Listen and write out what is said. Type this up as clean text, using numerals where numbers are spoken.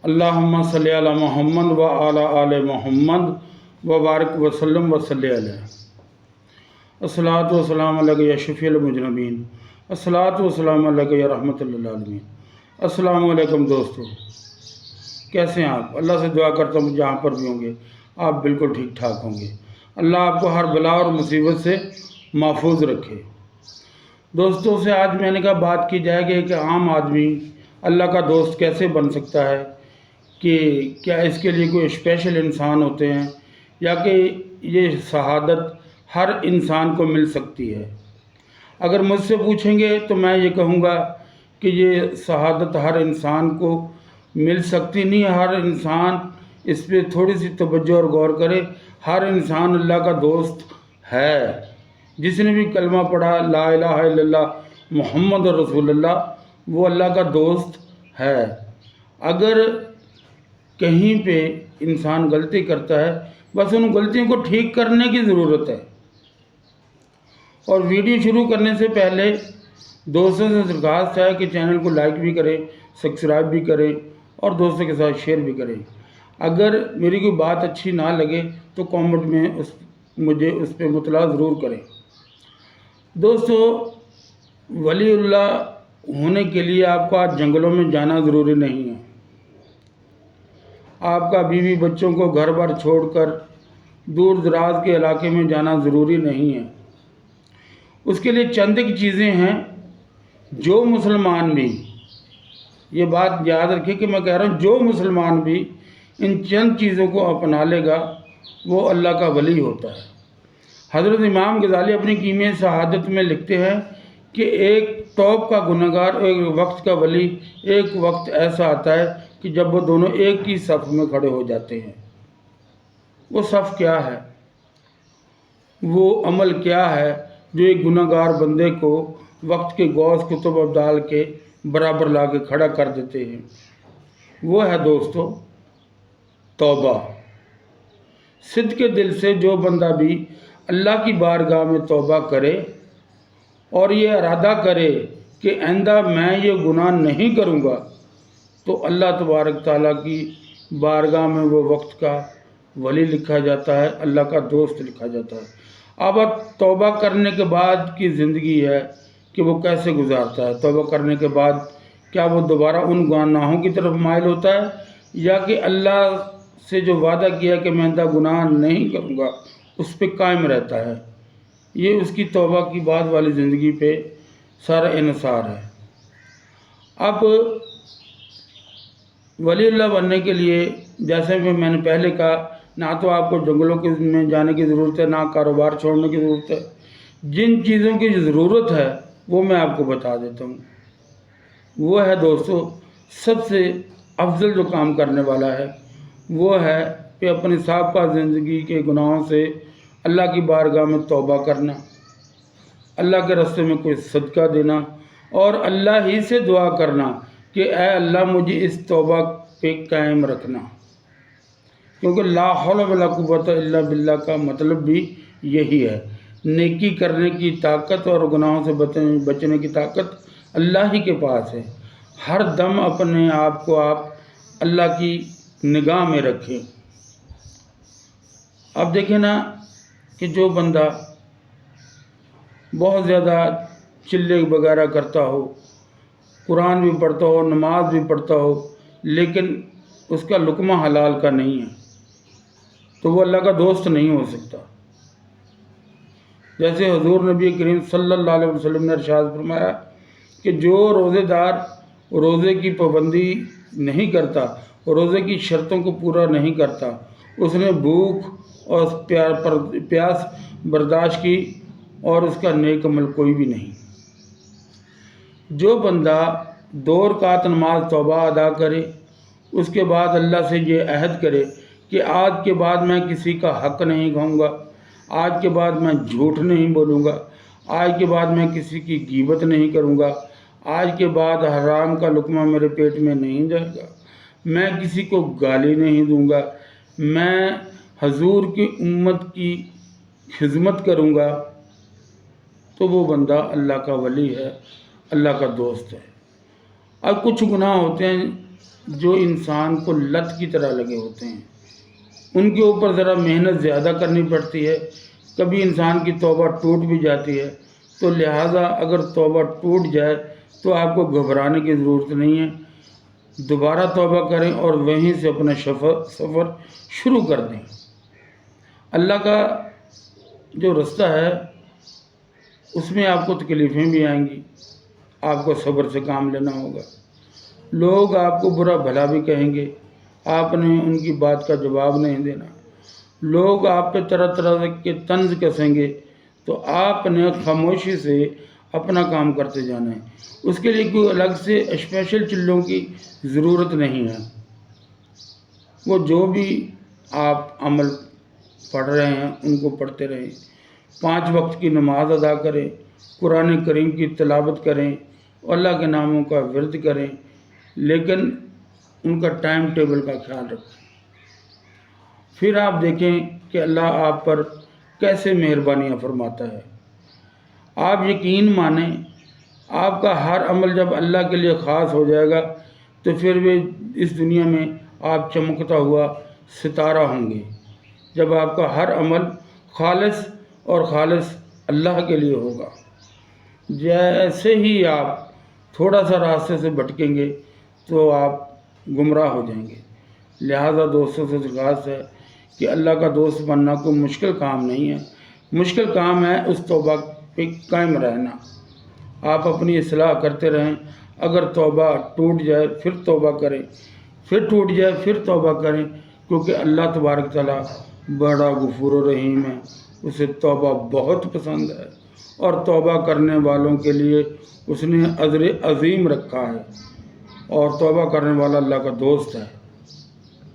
अल्लाहुम्मा सल्ली अला मुहम्मद व अला आले मुहम्मद व बारिक वसल्लम व सल्ली अलैहि। अस्सलातु वस्सलामु अलैका या शफीअल मुजरमीन, अस्सलातु वस्सलामु अलैका या रहमतुल लिल आलमीन। अस्सलामु अलैकुम दोस्तों, कैसे हैं आप? अल्लाह से दुआ करता हूँ जहाँ पर भी होंगे आप बिल्कुल ठीक ठाक होंगे। अल्लाह आपको हर बला और मुसीबत से महफूज रखे। दोस्तों से आज मैंने कहा बात की जाएगी कि आम आदमी अल्लाह का दोस्त कैसे बन सकता है, कि क्या इसके लिए कोई स्पेशल इंसान होते हैं या कि ये शहादत हर इंसान को मिल सकती है। अगर मुझसे पूछेंगे तो मैं ये कहूँगा कि ये शहादत हर इंसान को मिल सकती नहीं है। हर इंसान इस पर थोड़ी सी तवज्जो और गौर करे। हर इंसान अल्लाह का दोस्त है। जिसने भी कलमा पढ़ा ला इलाहा इल्लल्लाह मुहम्मद रसूलुल्लाह, वो अल्लाह का दोस्त है। अगर कहीं पे इंसान गलती करता है, बस उन गलतियों को ठीक करने की ज़रूरत है। और वीडियो शुरू करने से पहले दोस्तों से दरख्वास्त है कि चैनल को लाइक भी करें, सब्सक्राइब भी करें और दोस्तों के साथ शेयर भी करें। अगर मेरी कोई बात अच्छी ना लगे तो कमेंट में मुझे उस पर मुतला ज़रूर करें। दोस्तों, वलीउल्लाह होने के लिए आपको आज जंगलों में जाना ज़रूरी नहीं है। आपका बीवी बच्चों को घर बार छोड़कर दूर दराज के इलाके में जाना ज़रूरी नहीं है। उसके लिए चंद एक चीज़ें हैं जो मुसलमान भी, ये बात याद रखिए कि मैं कह रहा हूँ, जो मुसलमान भी इन चंद चीज़ों को अपना लेगा वो अल्लाह का वली होता है। हज़रत इमाम गज़ाली अपनी कीमिया शहादत में लिखते हैं कि एक तौब का गुनहगार और एक वक्त का वली, एक वक्त ऐसा आता है कि जब वो दोनों एक ही सफ़ में खड़े हो जाते हैं। वो सफ़ क्या है? वो अमल क्या है जो एक गुनहगार बंदे को वक्त के गौस कुतुब अब्दाल के बराबर ला के खड़ा कर देते हैं? वो है दोस्तों तौबा। सिद्ध के दिल से जो बंदा भी अल्लाह की बारगाह में तौबा करे और ये इरादा करे कि आइंदा मैं ये गुनाह नहीं करूँगा, तो अल्लाह तबारक ताला की बारगाह में वो वक्त का वली लिखा जाता है, अल्लाह का दोस्त लिखा जाता है। अब तौबा करने के बाद की ज़िंदगी है कि वो कैसे गुजारता है। तौबा करने के बाद क्या वो दोबारा उन गुनाहों की तरफ माइल होता है, या कि अल्लाह से जो वादा किया कि मैं आइंदा गुनाह नहीं करूँगा उस पर कायम रहता है। ये उसकी तौबा की बाद वाली ज़िंदगी पे सारा इन्हिसार है। अब वलीउल्लाह बनने के लिए, जैसे कि मैंने पहले कहा, ना तो आपको जंगलों में जाने की ज़रूरत है, ना कारोबार छोड़ने की ज़रूरत है। जिन चीज़ों की ज़रूरत है वो मैं आपको बता देता हूँ। वो है दोस्तों, सबसे अफजल जो काम करने वाला है वो है कि अपनी साबका ज़िंदगी के गुनाहों से अल्लाह की बारगाह में तौबा करना, अल्लाह के रास्ते में कोई सदका देना और अल्लाह ही से दुआ करना कि ऐ अल्लाह मुझे इस तौबा पे कायम रखना। क्योंकि ला हौला वला कुव्वता इल्ला बिल्लाह का मतलब भी यही है। नेकी करने की ताकत और गुनाहों से बचने की ताकत अल्लाह ही के पास है। हर दम अपने आप को आप अल्लाह की निगाह में रखें। अब देखें ना कि जो बंदा बहुत ज़्यादा चिल्ले वगैरह करता हो, कुरान भी पढ़ता हो, नमाज भी पढ़ता हो, लेकिन उसका लुक़मा हलाल का नहीं है, तो वो अल्लाह का दोस्त नहीं हो सकता। जैसे हुज़ूर नबी करीम सल्लल्लाहु अलैहि वसल्लम ने इरशाद फरमाया कि जो रोज़ेदार रोज़े की पाबंदी नहीं करता, रोज़े की शर्तों को पूरा नहीं करता, उसने भूख और प्यास बर्दाश्त की और उसका नेक अमल कोई भी नहीं। जो बंदा 2 रकात नमाज तौबा अदा करे, उसके बाद अल्लाह से ये अहद करे कि आज के बाद मैं किसी का हक़ नहीं खाऊंगा, आज के बाद मैं झूठ नहीं बोलूँगा, आज के बाद मैं किसी की गीबत नहीं करूँगा, आज के बाद हराम का लुक़मा मेरे पेट में नहीं जाएगा, मैं किसी को गाली नहीं दूँगा, मैं हजूर की उम्मत की खिदमत करूँगा, तो वो बंदा अल्लाह का वली है, अल्लाह का दोस्त है। अब कुछ गुनाह होते हैं جو انسان کو لت کی طرح لگے ہوتے ہیں، ان کے اوپر ذرا محنت زیادہ کرنی پڑتی ہے، کبھی انسان کی توبہ ٹوٹ بھی جاتی ہے، تو لہٰذا اگر توبہ ٹوٹ جائے تو آپ کو گھبرانے کی ضرورت نہیں ہے، دوبارہ توبہ کریں اور وہیں سے اپنا سفر شروع کر دیں۔ اللہ کا جو رستہ ہے اس میں آپ کو تکلیفیں بھی آئیں گی، آپ کو صبر سے کام لینا ہوگا، لوگ آپ کو برا بھلا بھی کہیں گے، آپ نے ان کی بات کا جواب نہیں دینا، لوگ آپ پہ طرح طرح کے طنز کسیں گے، تو آپ نے خاموشی سے اپنا کام کرتے جانا ہے۔ اس کے لیے کوئی الگ سے اسپیشل چیزوں کی ضرورت نہیں ہے، وہ جو بھی آپ عمل پڑھ رہے ہیں ان کو پڑھتے رہیں، 5 وقت کی نماز ادا کریں، قرآن کریم کی تلاوت کریں، اللہ کے ناموں کا ورد کریں، لیکن ان کا ٹائم ٹیبل کا خیال رکھیں۔ پھر آپ دیکھیں کہ اللہ آپ پر کیسے مہربانیاں فرماتا ہے۔ آپ یقین مانیں، آپ کا ہر عمل جب اللہ کے لیے خاص ہو جائے گا تو پھر بھی اس دنیا میں آپ چمکتا ہوا ستارہ ہوں گے، جب آپ کا ہر عمل خالص اور خالص اللہ کے لیے ہوگا۔ جیسے ہی آپ تھوڑا سا راستے سے بھٹکیں گے تو آپ گمراہ ہو جائیں گے۔ لہٰذا دوستوں سے درخواست ہے کہ اللہ کا دوست بننا کوئی مشکل کام نہیں ہے، مشکل کام ہے اس توبہ پہ قائم رہنا۔ آپ اپنی اصلاح کرتے رہیں، اگر توبہ ٹوٹ جائے پھر توبہ کریں، پھر ٹوٹ جائے پھر توبہ کریں، کیونکہ اللہ تبارک تعالیٰ بڑا غفور و رحیم ہے، اسے توبہ بہت پسند ہے، اور توبہ کرنے والوں کے لیے اس نے اجر عظیم رکھا ہے، اور توبہ کرنے والا اللہ کا دوست ہے۔